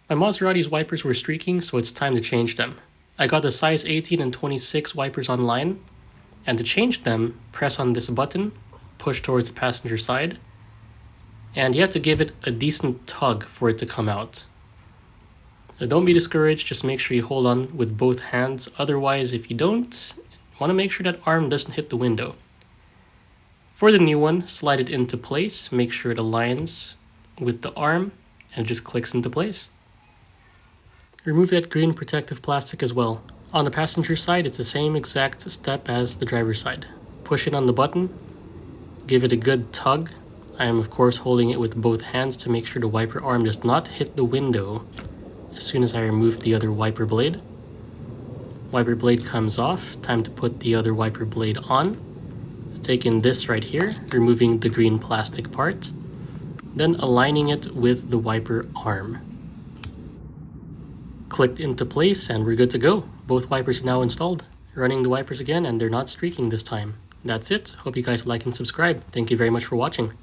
My Maserati's wipers were streaking, so it's time to change them. I got the size 18 and 26 wipers online, and to change them, press on this button, push towards the passenger side, and you have to give it a decent tug for it to come out. Now, don't be discouraged, just make sure you hold on with both hands, otherwise if you don't, you want to make sure that arm doesn't hit the window. For the new one, slide it into place, make sure it aligns with the arm, and it just clicks into place. Remove that green protective plastic as well. On the passenger side, it's the same exact step as the driver's side. Push it on the button, give it a good tug. I am of course holding it with both hands to make sure the wiper arm does not hit the window as soon as I remove the other wiper blade. Wiper blade comes off, time to put the other wiper blade on. Taking this right here, removing the green plastic part, then aligning it with the wiper arm. Clicked into place and we're good to go. Both wipers are now installed. Running the wipers again and they're not streaking this time. That's it. Hope you guys like and subscribe. Thank you very much for watching.